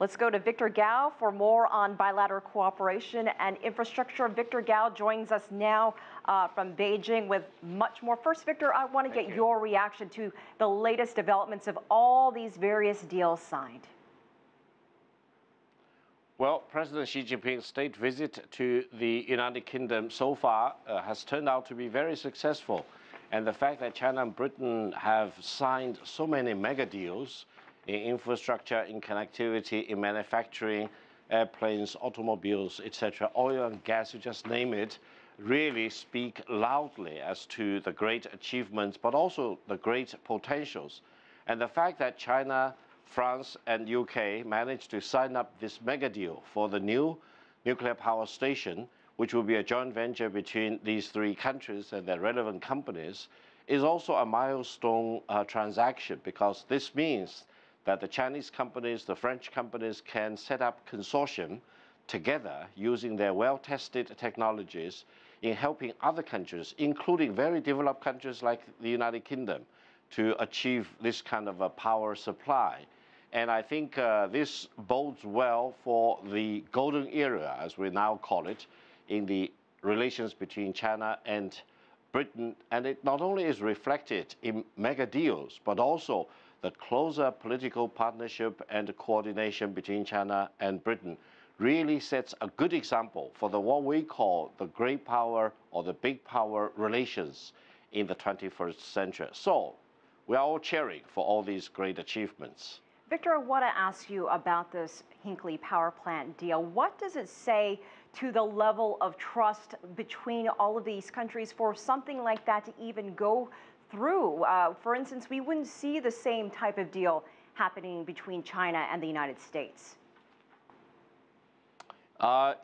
Let's go to Victor Gao for more on bilateral cooperation and infrastructure. Victor Gao joins us now from Beijing with much more. First, Victor, I want to get your reaction to the latest developments of all these various deals signed. Well, President Xi Jinping's state visit to the United Kingdom so far has turned out to be very successful. And the fact that China and Britain have signed so many mega deals in infrastructure, in connectivity, in manufacturing, airplanes, automobiles, etc., oil and gas, you just name it, really speak loudly as to the great achievements, but also the great potentials. And the fact that China, France, and UK managed to sign up this mega deal for the new nuclear power station, which will be a joint venture between these three countries and their relevant companies, is also a milestone transaction, because this means that the Chinese companies, the French companies can set up consortium together using their well-tested technologies in helping other countries, including very developed countries like the United Kingdom, to achieve this kind of a power supply. And I think this bodes well for the golden era, as we now call it, in the relations between China and Britain. And it not only is reflected in mega deals, but also the closer political partnership and coordination between China and Britain really sets a good example for what we call the great power or the big power relations in the 21st century. So we are all cheering for all these great achievements. Victor, I want to ask you about this Hinkley power plant deal. What does it say to the level of trust between all of these countries for something like that to even go through? For instance, we wouldn't see the same type of deal happening between China and the United States.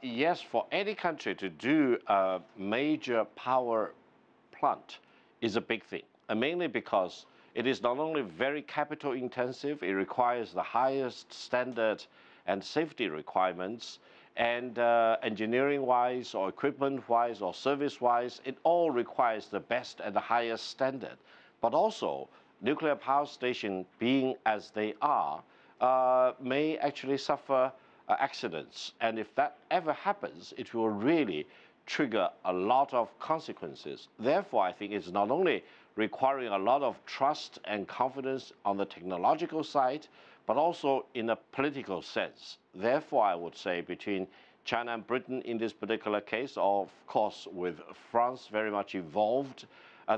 Yes, for any country to do a major power plant is a big thing, and mainly because it is not only very capital intensive, it requires the highest standard and safety requirements, and engineering-wise or equipment-wise or service-wise, it all requires the best and the highest standard. But also, nuclear power stations, being as they are, may actually suffer accidents. And if that ever happens, it will really trigger a lot of consequences. Therefore, I think it's not only requiring a lot of trust and confidence on the technological side, but also in a political sense. Therefore, I would say between China and Britain in this particular case, of course with France very much involved,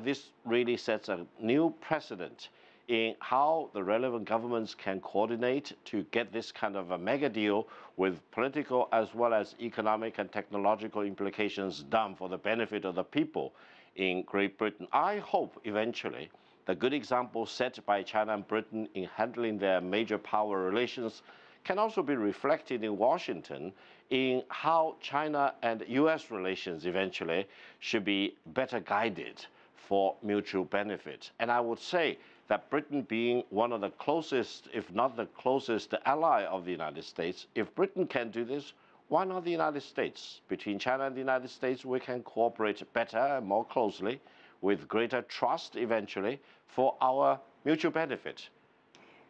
this really sets a new precedent in how the relevant governments can coordinate to get this kind of a mega deal with political as well as economic and technological implications done for the benefit of the people in Great Britain. I hope eventually the good example set by China and Britain in handling their major power relations can also be reflected in Washington in how China and US relations eventually should be better guided for mutual benefit. And I would say that Britain being one of the closest, if not the closest ally of the United States, if Britain can do this, why not the United States? Between China and the United States, we can cooperate better and more closely with greater trust eventually for our mutual benefit.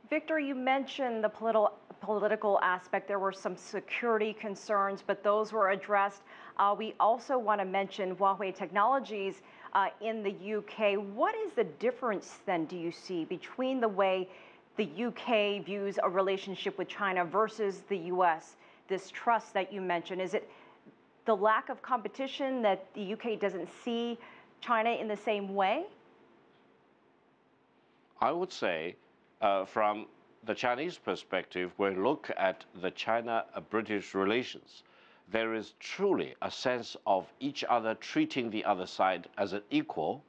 Victor, you mentioned the political aspect. There were some security concerns, but those were addressed. We also want to mention Huawei Technologies in the UK. What is the difference then, do you see, between the way the UK views a relationship with China versus the US? This trust that you mentioned, is it the lack of competition that the UK doesn't see China in the same way? I would say from the Chinese perspective, when we look at the China-British relations, there is truly a sense of each other treating the other side as an equal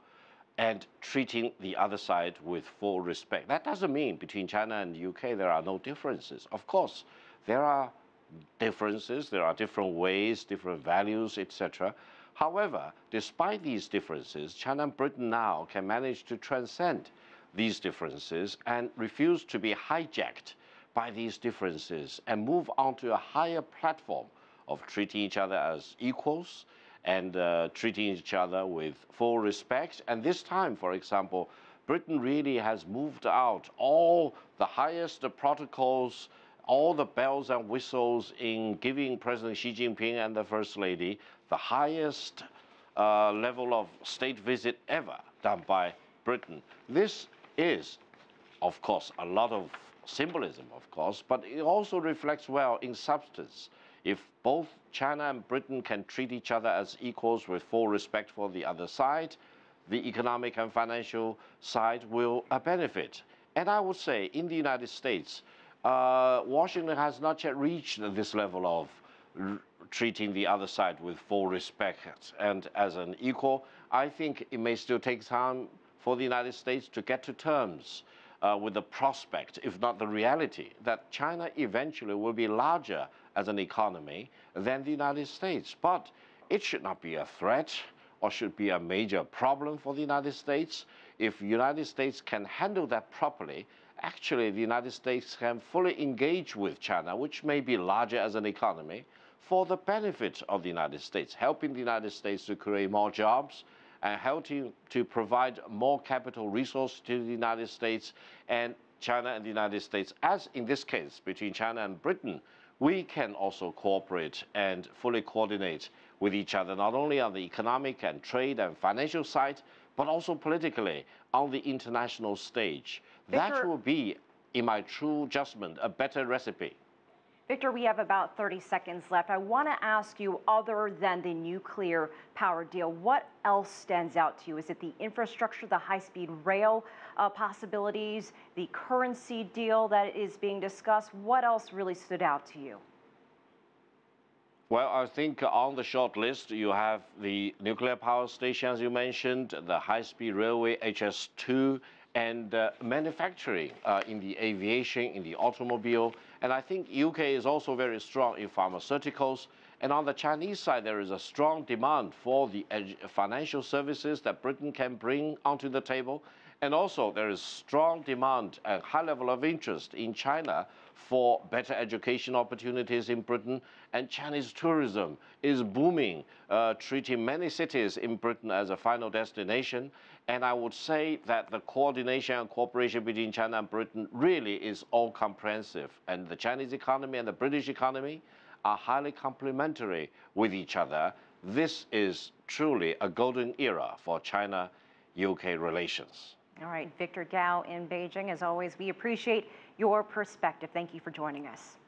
and treating the other side with full respect. That doesn't mean between China and the UK there are no differences. Of course, there are differences, there are different ways, different values, etc. However, despite these differences, China and Britain now can manage to transcend these differences and refuse to be hijacked by these differences and move on to a higher platform of treating each other as equals and treating each other with full respect. And this time, for example, Britain really has moved out all the highest protocols all the bells and whistles in giving President Xi Jinping and the First Lady the highest level of state visit ever done by Britain. This is, of course, a lot of symbolism, of course, but it also reflects well in substance. If both China and Britain can treat each other as equals with full respect for the other side, the economic and financial side will benefit. And I would say in the United States, Washington has not yet reached this level of treating the other side with full respect and as an equal. I think it may still take time for the United States to get to terms with the prospect, if not the reality, that China eventually will be larger as an economy than the United States. But it should not be a threat or should be a major problem for the United States. If the United States can handle that properly, actually the United States can fully engage with China, which may be larger as an economy, for the benefit of the United States, helping the United States to create more jobs and helping to provide more capital resources to the United States. And China and the United States, as in this case between China and Britain, we can also cooperate and fully coordinate with each other, not only on the economic and trade and financial side, but also politically on the international stage. Victor, that will be, in my true judgment, a better recipe. Victor, we have about 30 seconds left. I want to ask you, other than the nuclear power deal, what else stands out to you? Is it the infrastructure, the high-speed rail possibilities, the currency deal that is being discussed? What else really stood out to you? Well, I think on the short list, you have the nuclear power station, as you mentioned, the high-speed railway, HS2, and manufacturing in the aviation, in the automobile. And I think UK is also very strong in pharmaceuticals. And on the Chinese side, there is a strong demand for the financial services that Britain can bring onto the table. And also there is strong demand and high level of interest in China for better education opportunities in Britain. And Chinese tourism is booming, treating many cities in Britain as a final destination. And I would say that the coordination and cooperation between China and Britain really is all comprehensive. And the Chinese economy and the British economy are highly complementary with each other. This is truly a golden era for China-UK relations. All right, Victor Gao in Beijing. As always, we appreciate your perspective. Thank you for joining us.